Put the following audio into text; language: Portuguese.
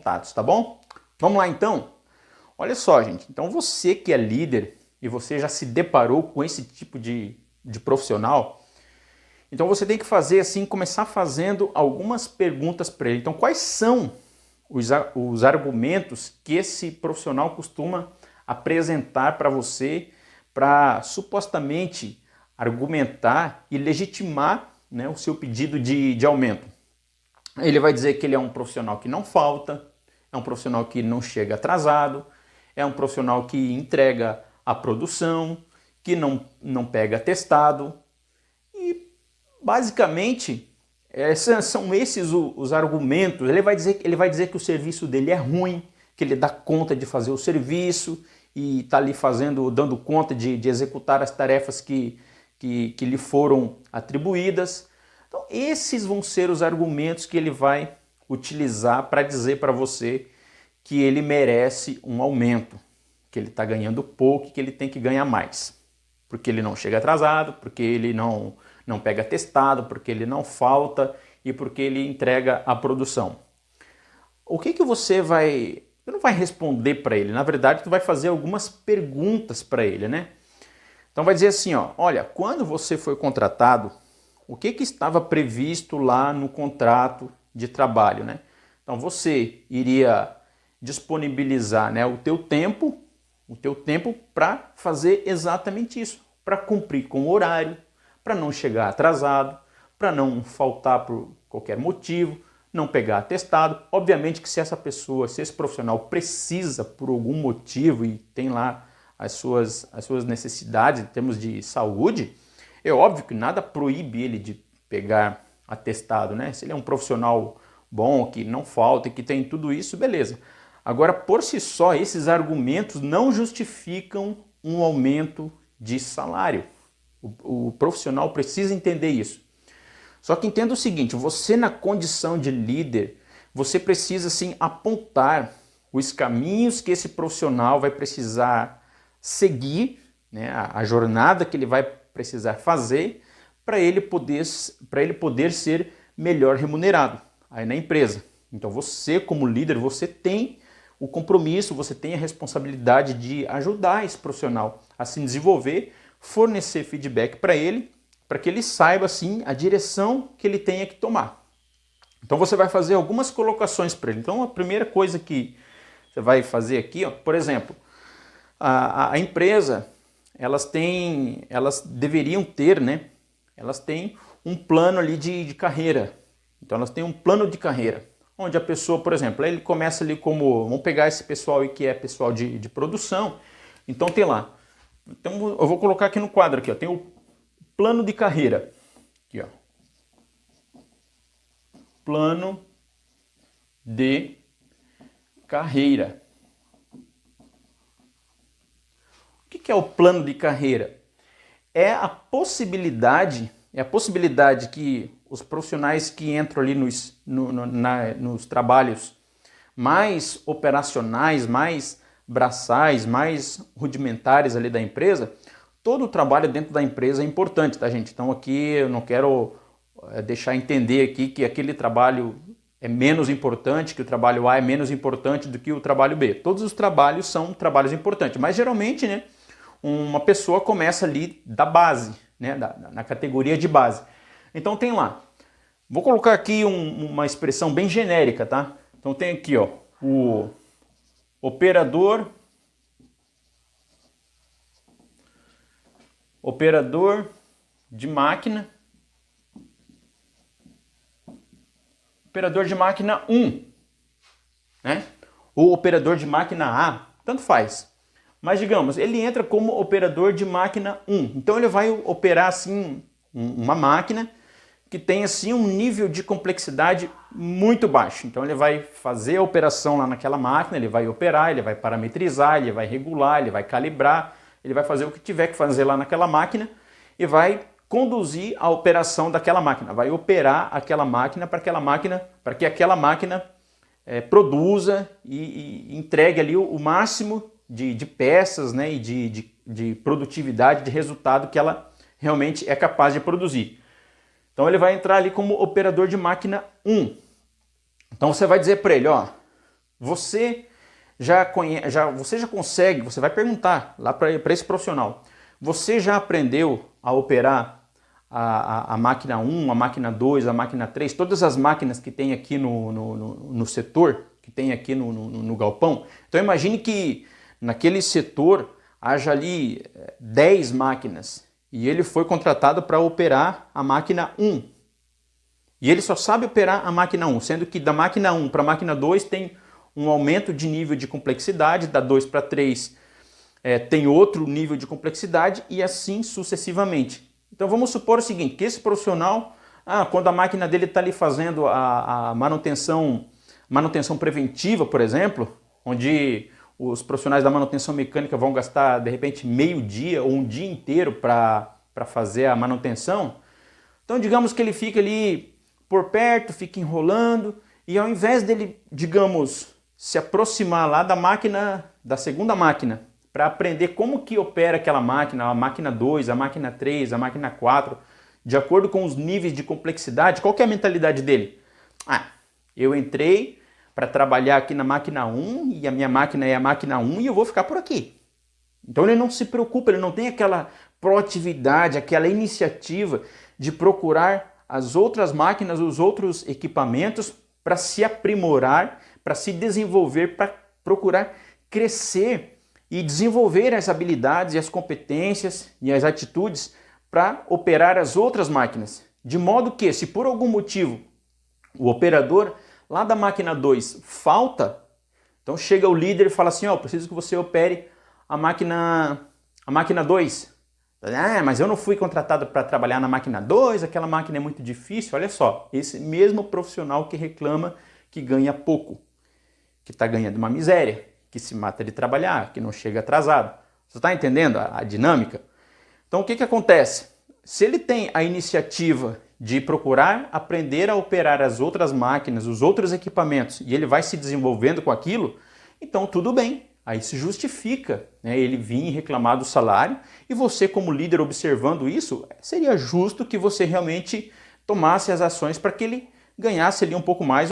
contatos, tá bom? Vamos lá então? Olha só, gente, então você que é líder e você já se deparou com esse tipo de profissional, então você tem que fazer assim, começar fazendo algumas perguntas para ele. Então quais são os argumentos que esse profissional costuma apresentar para você para supostamente argumentar e legitimar, né, o seu pedido de aumento? Ele vai dizer que ele é um profissional que não falta, é um profissional que não chega atrasado, é um profissional que entrega a produção, que não pega atestado. E basicamente são esses os argumentos. Ele vai dizer que o serviço dele é ruim, que ele dá conta de fazer o serviço e está ali dando conta de executar as tarefas que lhe foram atribuídas. Então esses vão ser os argumentos que ele vai utilizar para dizer para você que ele merece um aumento, que ele está ganhando pouco e que ele tem que ganhar mais. Porque ele não chega atrasado, porque ele não pega atestado, porque ele não falta e porque ele entrega a produção. O que você vai... Você não vai responder para ele, na verdade tu vai fazer algumas perguntas para ele, né? Então vai dizer assim, ó, olha, quando você foi contratado, o que estava previsto lá no contrato de trabalho, né? Então você iria disponibilizar, né, o teu tempo para fazer exatamente isso, para cumprir com o horário, para não chegar atrasado, para não faltar por qualquer motivo, não pegar atestado. Obviamente que se esse profissional precisa por algum motivo e tem lá as suas necessidades em termos de saúde, é óbvio que nada proíbe ele de pegar atestado, né? Se ele é um profissional bom, que não falta e que tem tudo isso, beleza. Agora, por si só, esses argumentos não justificam um aumento de salário. O profissional precisa entender isso. Só que entenda o seguinte, você na condição de líder, você precisa sim apontar os caminhos que esse profissional vai precisar seguir, né, a jornada que ele vai precisar fazer para ele poder ser melhor remunerado aí na empresa. Então você como líder, você tem o compromisso, você tem a responsabilidade de ajudar esse profissional a se desenvolver, fornecer feedback para que ele saiba assim a direção que ele tenha que tomar. Então você vai fazer algumas colocações para ele. Então a primeira coisa que você vai fazer aqui, ó, por exemplo, a empresa, elas deveriam ter, né? Elas têm um plano ali de carreira. Então elas têm um plano de carreira, onde a pessoa, por exemplo, ele começa ali como, vamos pegar esse pessoal aí que é pessoal de produção, então tem lá, então eu vou colocar aqui no quadro aqui, ó, tem o plano de carreira, aqui ó, plano de carreira. O que é o plano de carreira? É a possibilidade que os profissionais que entram ali nos trabalhos mais operacionais, mais braçais, mais rudimentares ali da empresa, todo o trabalho dentro da empresa é importante, tá, gente? Então aqui eu não quero deixar entender aqui que aquele trabalho é menos importante, que o trabalho A é menos importante do que o trabalho B. Todos os trabalhos são trabalhos importantes, mas geralmente, né, uma pessoa começa ali da base, né, na categoria de base. Então tem lá, vou colocar aqui uma expressão bem genérica, tá? Então tem aqui, ó, o operador de máquina, operador de máquina 1, né? Ou operador de máquina A, tanto faz. Mas digamos, ele entra como operador de máquina 1. Então ele vai operar assim uma máquina que tem assim um nível de complexidade muito baixo. Então ele vai fazer a operação lá naquela máquina, ele vai operar, ele vai parametrizar, ele vai regular, ele vai calibrar, ele vai fazer o que tiver que fazer lá naquela máquina e vai conduzir a operação daquela máquina, vai operar aquela máquina para que aquela máquina produza e entregue ali o máximo de peças, né, e de produtividade, de resultado que ela realmente é capaz de produzir. Então ele vai entrar ali como operador de máquina 1. Então você vai dizer para ele, ó, Você você já consegue, você vai perguntar lá para esse profissional, você já aprendeu a operar a máquina 1, a máquina 2, a máquina 3, todas as máquinas que tem aqui no setor, que tem aqui no galpão? Então imagine que naquele setor haja ali 10 máquinas e ele foi contratado para operar a máquina 1. E ele só sabe operar a máquina 1, sendo que da máquina 1 para a máquina 2 tem um aumento de nível de complexidade, da 2 para 3 tem outro nível de complexidade e assim sucessivamente. Então vamos supor o seguinte, que esse profissional, quando a máquina dele está ali fazendo a manutenção preventiva, por exemplo, onde os profissionais da manutenção mecânica vão gastar de repente meio dia ou um dia inteiro para fazer a manutenção, então digamos que ele fica ali por perto, fica enrolando, e ao invés dele, digamos, se aproximar lá da segunda máquina, para aprender como que opera aquela máquina, a máquina 2, a máquina 3, a máquina 4, de acordo com os níveis de complexidade, qual que é a mentalidade dele? Eu entrei para trabalhar aqui na máquina 1 e a minha máquina é a máquina 1 e eu vou ficar por aqui. Então ele não se preocupa, ele não tem aquela proatividade, aquela iniciativa de procurar as outras máquinas, os outros equipamentos para se aprimorar, para se desenvolver, para procurar crescer e desenvolver as habilidades e as competências e as atitudes para operar as outras máquinas. De modo que, se por algum motivo o operador lá da máquina 2 falta, então chega o líder e fala assim, preciso que você opere a máquina 2. Mas eu não fui contratado para trabalhar na máquina 2, aquela máquina é muito difícil. Olha só, esse mesmo profissional que reclama que ganha pouco, que está ganhando uma miséria, que se mata de trabalhar, que não chega atrasado. Você está entendendo a dinâmica? Então o que acontece? Se ele tem a iniciativa de procurar aprender a operar as outras máquinas, os outros equipamentos, e ele vai se desenvolvendo com aquilo, então tudo bem. Aí se justifica, né, ele vir reclamar do salário, e você como líder observando isso, seria justo que você realmente tomasse as ações para que ele ganhasse ali um pouco mais